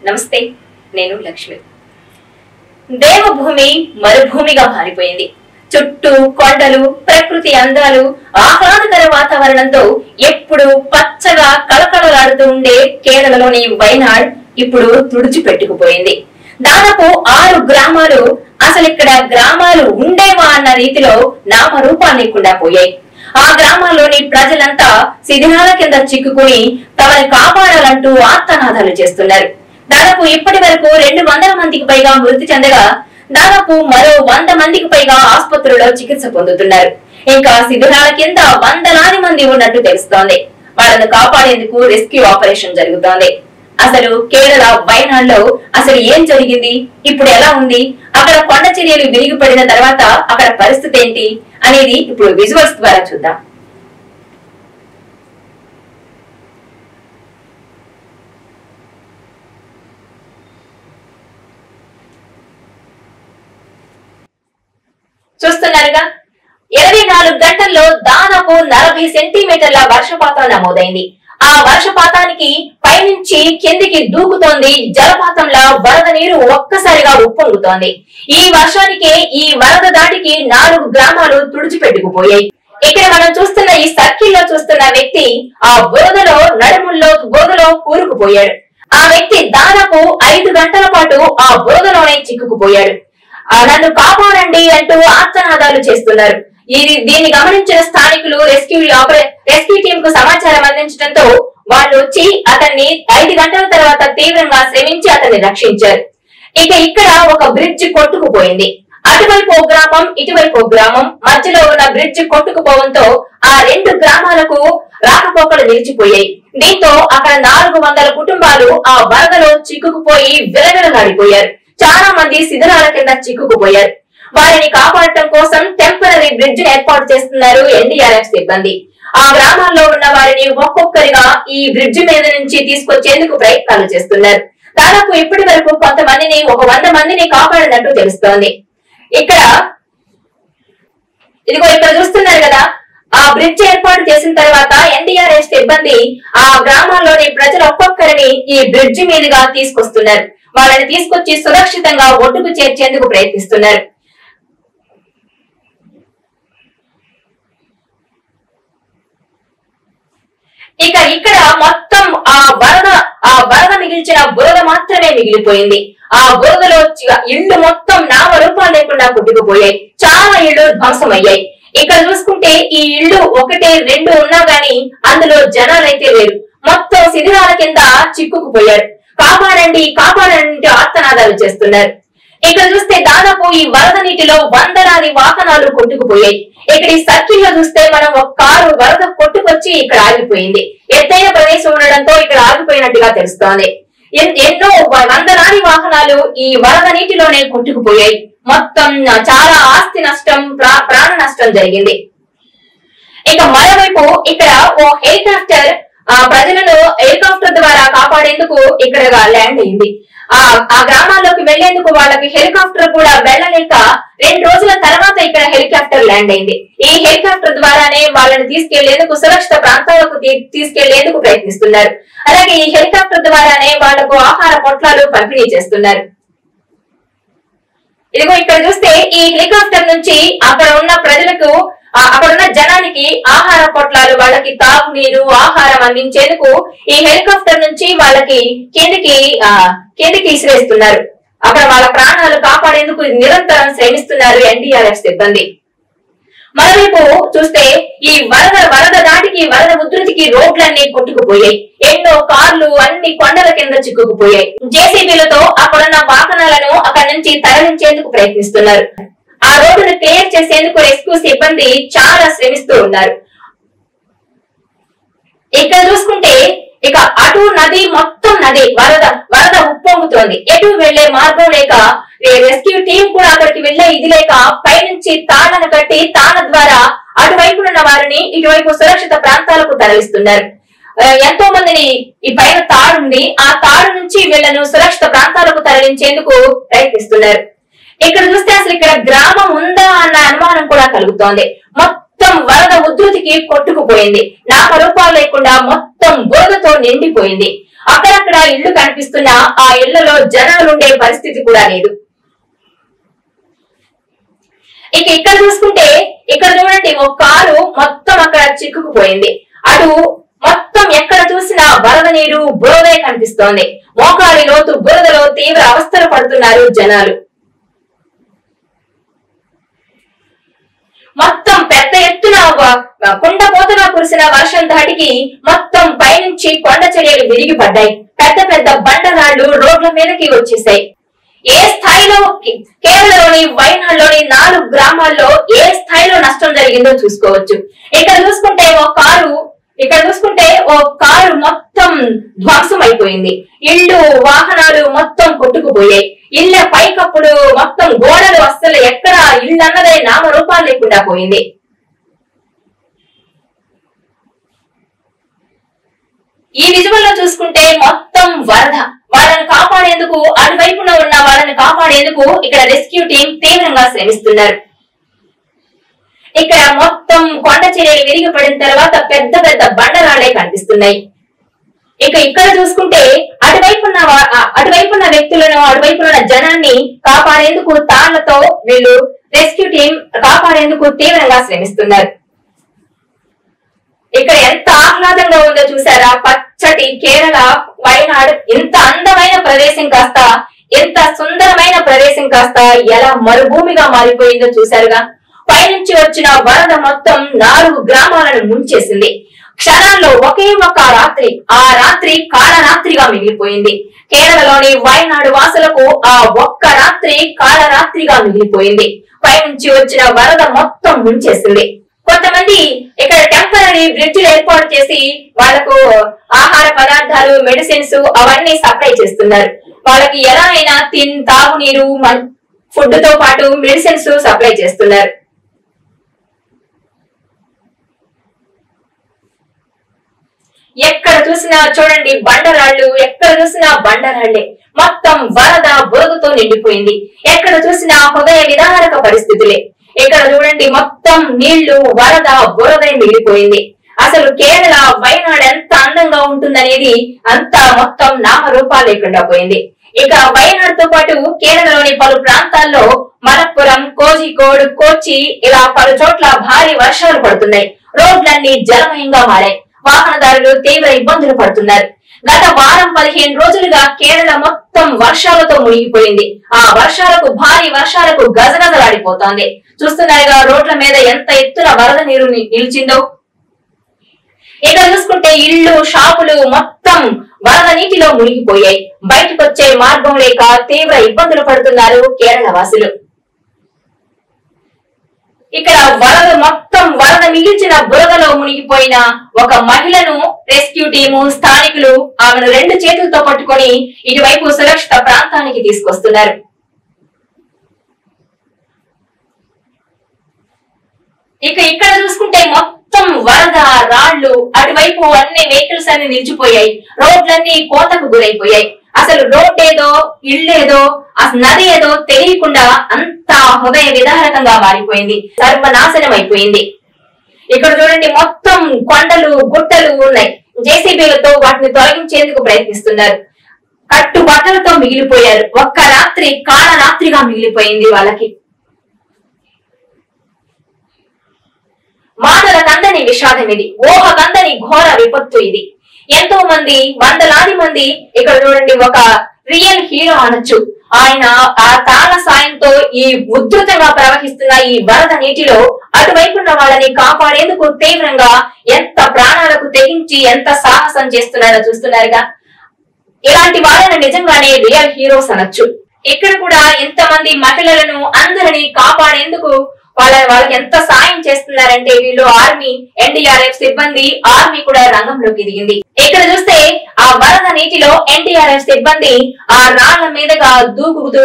నమస్తే, నేను లక్ష్మి. దేవభూమి మరుభూమిగా మారిపోయింది. చుట్టూ కొండలు, ప్రకృతి అందాలు, ఆహ్లాదకర వాతావరణంతో ఎప్పుడు పచ్చగా కళకళలాడుతూ ఉండే కేరళలోని వైనాడ్ ఇప్పుడు తుడిచిపెట్టుకుపోయింది. దాదాపు 6 గ్రామాలు అసలు ఇక్కడ గ్రామాలు ఉండేవా అన్న రీతిలో నామరూపాలు లేకుండా పోయాయి. ఆ గ్రామాల్లోని ప్రజలంతా శిథిలాల కింద చిక్కుకుని తమని కాపాడాలంటూ ఆర్తనాదాలు చేస్తున్నారు. దాదాపు ఇప్పటి వరకు 200 మందికి పైగా మృతి చెందగా దాదాపు మరో 100 మందికి పైగా ఆసుపత్రుల్లో చికిత్స పొందుతున్నారు. ఇంకా శిథిలాల కింద వందలాది మంది ఉన్నట్టు తెలుస్తోంది. వాళ్ళను కాపాడేందుకు రెస్క్యూ ఆపరేషన్ జరుగుతోంది. అసలు కేరళ వైనాడ్ లో అసలు ఏం జరిగింది, ఇప్పుడు ఎలా ఉంది, అక్కడ కొండ చర్యలు విరిగిపడిన తర్వాత అక్కడ పరిస్థితి ఏంటి అనేది ఇప్పుడు విజువల్స్ ద్వారా చూద్దాం. చూస్తున్నారుగా, 24 గంటల్లో దాదాపు 40 సెంటీమీటర్ల వర్షపాతం నమోదైంది. ఆ వర్షపాతానికి పైనుంచి కిందికి దూకుతోంది జలపాతంలా వరద నీరు ఒక్కసారిగా ఉప్పొంగుతోంది. ఈ వర్షానికి ఈ వరద దాటికి 4 గ్రామాలు తుడిచిపెట్టుకుపోయాయి. ఇక్కడ మనం చూస్తున్న ఈ సర్కిల్ లో చూస్తున్న వ్యక్తి ఆ బురదలో నడుముల్లో బురదలో కూరుకుపోయాడు. ఆ వ్యక్తి దాదాపు 5 గంటల పాటు ఆ బురదలోనే చిక్కుకుపోయాడు. నన్ను కాపాడండి అంటూ ఆర్తనాదాలు చేస్తున్నారు. దీన్ని గమనించిన స్థానికులు రెస్క్యూ టీం కు సమాచారం అందించడంతో వాళ్ళు వచ్చి అతన్ని 5 గంటల తర్వాత తీవ్రంగా శ్రమించి అతన్ని రక్షించారు. ఇక్కడ ఒక బ్రిడ్జ్ కొట్టుకుపోయింది. అటువైపు గ్రామం, ఇటువైపు గ్రామం మధ్యలో ఉన్న బ్రిడ్జ్ కొట్టుకుపోవడంతో ఆ 2 గ్రామాలకు రాకపోకలు నిలిచిపోయాయి. దీంతో అక్కడ 400 కుటుంబాలు ఆ వరదలో చిక్కుకుపోయి విలవిలలాడిపోయారు. చాలా మంది శిథిలాల కింద చిక్కుకుపోయారు. వారిని కాపాడటం కోసం టెంపరరీ బ్రిడ్జ్ ఏర్పాటు చేస్తున్నారు ఎన్డీఆర్ఎఫ్ సిబ్బంది. ఆ గ్రామాల్లో ఉన్న వారిని ఒక్కొక్కరిగా ఈ బ్రిడ్జ్ మీద నుంచి తీసుకొచ్చేందుకు ప్రయత్నాలు చేస్తున్నారు. దాదాపు ఇప్పటి వరకు కొంతమందిని 100 మందిని కాపాడినట్టు తెలుస్తోంది. ఇక్కడ చూస్తున్నారు కదా, ఆ బ్రిడ్జ్ ఏర్పాటు చేసిన తర్వాత ఎన్డీఆర్ఎఫ్ సిబ్బంది ఆ గ్రామాల్లోని ప్రజలు ఒక్కొక్కరిని ఈ బ్రిడ్జ్ మీదుగా తీసుకొస్తున్నారు. వాళ్ళని తీసుకొచ్చి సురక్షితంగా ఒడ్డుకు చేర్చేందుకు ప్రయత్నిస్తున్నారు. ఇక్కడ మొత్తం ఆ వరద మిగిల్చిన బురద మాత్రమే మిగిలిపోయింది. ఆ బురదలో ఇళ్లు మొత్తం నామరూపాలు లేకుండా కొట్టుకుపోయాయి. చాలా ఇళ్లు ధ్వంసమయ్యాయి. ఇక్కడ చూసుకుంటే ఈ ఇళ్లు 1, 2 ఉన్నా గానీ అందులో జనాలైతే లేరు. మొత్తం శిథిలాల కింద చిక్కుకుపోయారు. కాపాడండి కాపాడండి ఆర్తనాదాలు చేస్తున్నారు. ఇక్కడ చూస్తే దాదాపు ఈ వరద నీటిలో వందలాది వాహనాలు కొట్టుకుపోయాయి. ఇక్కడ ఈ సర్కిల్ లో చూస్తే మనం ఒక కారు వరద కొట్టుకొచ్చి ఇక్కడ ఆగిపోయింది. ఎత్తైన ప్రదేశం ఉండడంతో ఇక్కడ ఆగిపోయినట్టుగా తెలుస్తోంది. ఎన్నో వందలాది వాహనాలు ఈ వరద నీటిలోనే కొట్టుకుపోయాయి. మొత్తం చాలా ఆస్తి నష్టం, ప్రాణ నష్టం జరిగింది. మరోవైపు ఇక్కడ ఓ హెలికాప్టర్ ప్రజలను హెలికాప్టర్ ద్వారా కాపాడేందుకు ఇక్కడ ల్యాండ్ అయింది. ఆ గ్రామాల్లోకి వెళ్లేందుకు వాళ్ళకి హెలికాప్టర్ కూడా వెళ్లలేక 2 రోజుల తర్వాత ఇక్కడ హెలికాప్టర్ ల్యాండ్ అయింది. ఈ హెలికాప్టర్ ద్వారానే వాళ్ళని తీసుకెళ్లేందుకు సురక్షిత ప్రాంతాలకు తీసుకెళ్లేందుకు ప్రయత్నిస్తున్నారు. అలాగే ఈ హెలికాప్టర్ ద్వారానే వాళ్లకు ఆహార పొట్లాలు పంపిణీ చేస్తున్నారు. ఇక్కడ చూస్తే ఈ హెలికాప్టర్ నుంచి అక్కడ ఉన్న ప్రజలకు, అక్కడున్న జనానికి ఆహార పొట్లాలు, వాళ్ళకి తాగునీరు, ఆహారం అందించేందుకు ఈ హెలికాప్టర్ నుంచి వాళ్ళకి కిందికి ఇసిరేస్తున్నారు. అక్కడ వాళ్ళ ప్రాణాలు కాపాడేందుకు నిరంతరం శ్రమిస్తున్నారు ఎన్డీఆర్ఎఫ్ సిబ్బంది. మరోవైపు చూస్తే ఈ వరద దాటికి, వరద ఉధృతికి రోడ్లన్నీ కొట్టుకుపోయాయి. ఎన్నో కార్లు అన్ని కొండల కింద చిక్కుకుపోయాయి. జేసీబీలతో అక్కడున్న వాహనాలను అక్కడి నుంచి తరలించేందుకు ప్రయత్నిస్తున్నారు. ఆ రోడ్డును క్లియర్ చేసేందుకు రెస్క్యూ సిబ్బంది చాలా శ్రమిస్తూ ఉన్నారు. ఇక్కడ చూసుకుంటే అటు నది, మొత్తం నది వరద ఉప్పొంగుతోంది. ఎటు వెళ్లే మార్గం లేక రెస్క్యూ టీం కూడా అక్కడికి వెళ్లే ఇది లేక పైనుంచి తాళ్లను కట్టి తాళ్ల ద్వారా అటువైపునున్న వారిని ఇటువైపు సురక్షిత ప్రాంతాలకు తరలిస్తున్నారు. ఎంతో మందిని ఈ పైన తాడుంది, ఆ తాడు నుంచి వీళ్లను సురక్షిత ప్రాంతాలకు తరలించేందుకు ప్రయత్నిస్తున్నారు. ఇక్కడ చూస్తే అసలు ఇక్కడ గ్రామం ఉందా అన్న అనుమానం కూడా కలుగుతోంది. మొత్తం వరద ఉధృతికి కొట్టుకుపోయింది. నామరూపాలు లేకుండా మొత్తం బురదతో నిండిపోయింది. అక్కడక్కడ ఇళ్లు కనిపిస్తున్నా ఆ ఇళ్లలో జనాలుండే పరిస్థితి కూడా లేదు. ఇక ఇక్కడ చూసుకుంటే ఇక్కడ చూడండి ఒక కారు మొత్తం అక్కడ చిక్కుకుపోయింది. అటు మొత్తం ఎక్కడ చూసినా వరద నీరు బురదే కనిపిస్తోంది. మోకాలి లోతు బురదలో తీవ్ర అవస్థలు పడుతున్నారు జనాలు. మొత్తం పెద్ద ఎత్తున కుండపోతగా కురిసిన వర్షం ధాటికి మొత్తం పైనుంచి కొండ చర్యలు విరిగి పడ్డాయి. పెద్ద పెద్ద బండరాళ్లు రోడ్ల మీదకి వచ్చేసాయి. ఏ స్థాయిలో కేరళలోని వైనాడులోని 4 గ్రామాల్లో ఏ స్థాయిలో నష్టం జరిగిందో చూసుకోవచ్చు. ఇక్కడ చూసుకుంటే ఓ కారు మొత్తం ధ్వంసం అయిపోయింది. ఇళ్ళు వాహనాలు మొత్తం కొట్టుకుపోయాయి. ఇళ్ల పైకప్పుడు మొత్తం గోడలు అస్సలు ఎక్కడ ఇళ్ళు అన్నదే నామరూపాలు లేకుండా పోయింది. ఈ విజువల్ లో చూసుకుంటే మొత్తం వరద. వాళ్ళని కాపాడేందుకు అటువైపున ఉన్న వాళ్ళని కాపాడేందుకు ఇక్కడ రెస్క్యూ టీం తీవ్రంగా శ్రమిస్తున్నారు. ఇక్కడ మొత్తం కొండ చర్యలు విరిగి పడిన తర్వాత పెద్ద పెద్ద బండరాళ్లే కనిపిస్తున్నాయి. ఇక ఇక్కడ చూసుకుంటే అటువైపున్న వ్యక్తులను అటువైపున్న జనాన్ని కాపాడేందుకు తాళ్లతో వీళ్ళు రెస్క్యూ టీం కాపాడేందుకు తీవ్రంగా శ్రమిస్తున్నారు. ఇక్కడ ఎంత ఆహ్లాదంగా ఉందో చూసారా? పచ్చటి కేరళ వైనాడు ఇంత అందమైన ప్రదేశం కాస్త ఎంత సుందరమైన ప్రదేశం కాస్త ఎలా మరుభూమిగా మారిపోయిందో చూసారుగా. పైనుంచి వచ్చిన వరద మొత్తం 4 గ్రామాలను ముంచేసింది. క్షణాల్లో ఒకే ఒక రాత్రి, ఆ రాత్రి కాళరాత్రిగా మిగిలిపోయింది. కేరళలోని వైనాడు వాసులకు ఆ ఒక్క రాత్రి కాళరాత్రిగా మిగిలిపోయింది. పైనుంచి వచ్చిన వరద మొత్తం ముంచేసింది. కొంతమంది ఇక్కడ టెంపరీ బ్రిడ్జిలు ఏర్పాటు చేసి వాళ్లకు ఆహార పదార్థాలు, మెడిసిన్స్ అవన్నీ సప్లై చేస్తున్నారు. వాళ్ళకి ఎలా అయినా తాగునీరు, ఫుడ్ తో పాటు మెడిసిన్స్ సప్లై చేస్తున్నారు. ఎక్కడ చూసినా చూడండి బండరాళ్లు, ఎక్కడ చూసినా బండరాళ్లే. మొత్తం వరద బురదతో నిండిపోయింది. ఎక్కడ చూసినా హృదయ విదారక పరిస్థితులే. ఇక్కడ చూడండి మొత్తం నీళ్లు, వరద, బురదే మిగిలిపోయింది. అసలు కేరళ వైనాడు ఎంత అందంగా ఉంటుందనేది అంతా మొత్తం నామరూపాలు లేకుండా పోయింది. ఇక వైనాడుతో పాటు కేరళలోని పలు ప్రాంతాల్లో మలప్పురం, కోజికోడ్, కొచ్చి ఇలా పలు చోట్ల భారీ వర్షాలు పడుతున్నాయి. రోడ్లన్నీ జలమయంగా మారాయి. వాహనదారులు తీవ్ర ఇబ్బందులు పడుతున్నారు. గత వారం 15 రోజులుగా కేరళ మొత్తం వర్షాలతో మునిగిపోయింది. ఆ భారీ వర్షాలకు గజగజలాడిపోతోంది. చూస్తున్నారుగా రోడ్ల మీద ఎంత ఎత్తున వరద నీరు నిలిచిందో. ఇక్కడ చూసుకుంటే ఇళ్లు, షాపులు మొత్తం వరద నీటిలో మునిగిపోయాయి. బయటకు వచ్చే మార్గం లేక తీవ్ర ఇబ్బందులు పడుతున్నారు కేరళ వాసులు. ఇక్కడ వరద మిగిల్చిన బురదలో మునిగిపోయిన ఒక మహిళను రెస్క్యూ టీము, స్థానికులు ఆమెను 2 చేతులతో పట్టుకొని ఇటువైపు సురక్షిత ప్రాంతానికి తీసుకొస్తున్నారు. ఇక ఇక్కడ చూసుకుంటే మొత్తం వరద, రాళ్లు, అటువైపు అన్ని వెహికల్స్ అన్ని నిలిచిపోయాయి. రోడ్లన్నీ కోతకు గురైపోయాయి. అసలు రోడ్ ఏదో, ఇల్లేదో, నది ఏదో తెలియకుండా అంత హృదయ విదారకంగా మారిపోయింది. సర్వనాశనం అయిపోయింది. ఇక్కడ చూడండి మొత్తం కొండలు, గుట్టలు ఉన్నాయి. జేసీబీలతో వాటిని తొలగించేందుకు ప్రయత్నిస్తున్నారు. కట్టుబట్టలతో మిగిలిపోయారు. ఒక్క రాత్రి కాళరాత్రిగా మిగిలిపోయింది వాళ్ళకి. మాటల కందని విషాదం ఇది. ఊహ కందని ఘోర విపత్తు ఇది. ఎంతో మంది, వందలాది మంది ఇక్కడ చూడండి ఒక రియల్ హీరో అనొచ్చు. ఆయన ఆ తాళ సాయంతో ఈ ఉధృతంగా ప్రవహిస్తున్న ఈ వరద నీటిలో అటువైపున్న వాళ్ళని కాపాడేందుకు తీవ్రంగా ఎంత ప్రాణాలకు తెగించి ఎంత సాహసం చేస్తున్నారో చూస్తున్నారుగా. ఇలాంటి వాళ్ళని నిజంగానే రియల్ హీరోస్ అనొచ్చు. ఇక్కడ కూడా ఎంతమంది మహిళలను అందరినీ కాపాడేందుకు వాళ్ళకి ఎంత సాయం చేస్తున్నారంటే వీళ్ళు ఆర్మీ, ఎన్డీఆర్ఎఫ్ సిబ్బంది, ఆర్మీ కూడా రంగంలోకి దిగింది. ఇక్కడ చూస్తే ఆ వరద నీటిలో ఎన్డీఆర్ఎఫ్ సిబ్బంది ఆ రాళ్ల మీదుగా దూకుతూ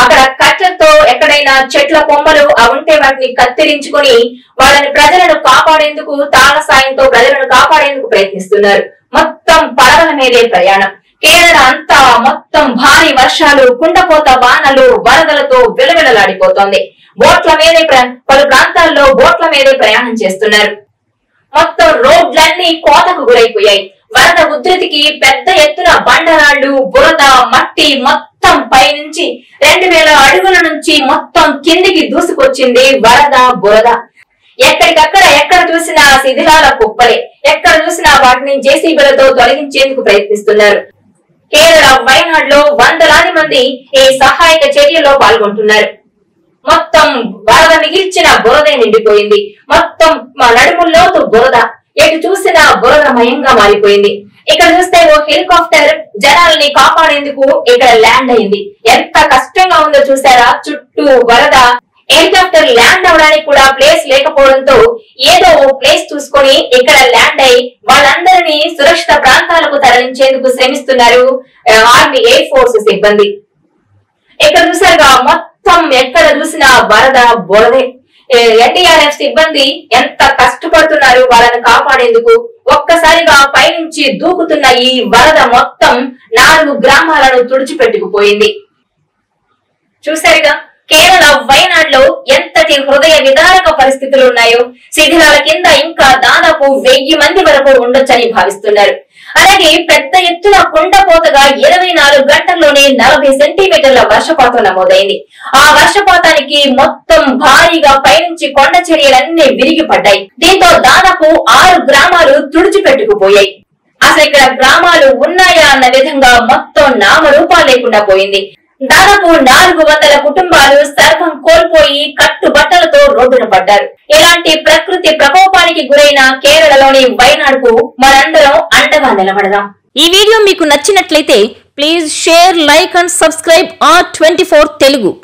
అక్కడ కట్టెలతో ఎక్కడైనా చెట్ల కొమ్మలు ఉంటే వాటిని కత్తిరించుకొని ప్రజలను కాపాడేందుకు, తాళ సాయంతో ప్రజలను కాపాడేందుకు ప్రయత్నిస్తున్నారు. మొత్తం పడవల మీదే ప్రయాణం. కేరళ అంతా మొత్తం భారీ వర్షాలు, కుండపోత వానలు, వరదలతో విలవిలలాడిపోతోంది. బోట్ల మీదే పలు ప్రాంతాల్లో బోట్ల మీదే ప్రయాణం చేస్తున్నారు. మొత్తం రోడ్లన్నీ కోతకు గురైపోయాయి. వరద ఉధృతికి పెద్ద ఎత్తున బండరాళ్లు, బురద, మట్టి మొత్తం పైనుంచి 2000 అడుగుల నుంచి మొత్తం కిందికి దూసుకొచ్చింది వరద, బురద. ఎక్కడికక్కడ ఎక్కడ చూసినా శిథిలాల కుప్పలే. ఎక్కడ చూసినా వాటిని జేసీబీలతో తొలగించేందుకు ప్రయత్నిస్తున్నారు. కేరళ వయనాడ్ లో వందలాది మంది ఈ సహాయక చర్యల్లో పాల్గొంటున్నారు. మొత్తం వరద మిగిల్చిన బురదే నిండిపోయింది. మొత్తం నడుముల్లోతు బురద, ఎటు చూసినా బురదమయంగా మారిపోయింది. ఇక్కడ చూస్తే ఓ హెలికాప్టర్ జనాల్ని కాపాడేందుకు ఇక్కడ ల్యాండ్ అయింది. ఎంత కష్టంగా ఉందో చూసారా? చుట్టూ వరద. హెలికాప్టర్ ల్యాండ్ అవడానికి కూడా ప్లేస్ లేకపోవడంతో ఏదో ఓ ప్లేస్ చూసుకొని ఇక్కడ ల్యాండ్ అయి వాళ్ళందరినీ సురక్షిత ప్రాంతాలకు తరలించేందుకు శ్రమిస్తున్నారు ఆర్మీ, ఎయిర్ ఫోర్స్ సిబ్బంది. ఇక్కడ చూసారుగా మొత్తం ఎక్కడ చూసినా వరద, బురదే. ఎన్డీఆర్ఎఫ్ సిబ్బంది ఎంత కష్టపడుతున్నారు వాళ్ళని కాపాడేందుకు. ఒక్కసారిగా పైనుంచి దూకుతున్న ఈ వరద మొత్తం 4 గ్రామాలను తుడిచిపెట్టుకుపోయింది. చూసారుగా కేరళ వయనాడ్ లో ఎంతటి హృదయ విదారక పరిస్థితులు ఉన్నాయో. శిథిలాల కింద ఇంకా దాదాపు 1000 మంది వరకు ఉండొచ్చని భావిస్తున్నారు. అలాగే పెద్ద ఎత్తున కుండపోతగా 24 గంటల్లోనే 40 సెంటీమీటర్ల వర్షపాతం నమోదైంది. ఆ వర్షపాతానికి మొత్తం భారీగా పైనుంచి కొండ చర్యలన్నీ విరిగి పడ్డాయి. దీంతో దాదాపు 6 గ్రామాలు తుడిచిపెట్టుకుపోయాయి. అసలు ఇక్కడ గ్రామాలు ఉన్నాయా అన్న విధంగా మొత్తం నామరూపాలు లేకుండా పోయింది. దాదాపు 400 కుటుంబాలు సర్వం కోల్పోయి కట్టుబట్టలతో రోడ్డున పడ్డారు. ఇలాంటి ప్రకృతి ప్రకోపానికి గురైన కేరళలోని వయనాడ్ కు మనందరం అండగా నిలబడదాం. ఈ వీడియో మీకు నచ్చినట్లయితే please share, like and subscribe R24 Telugu.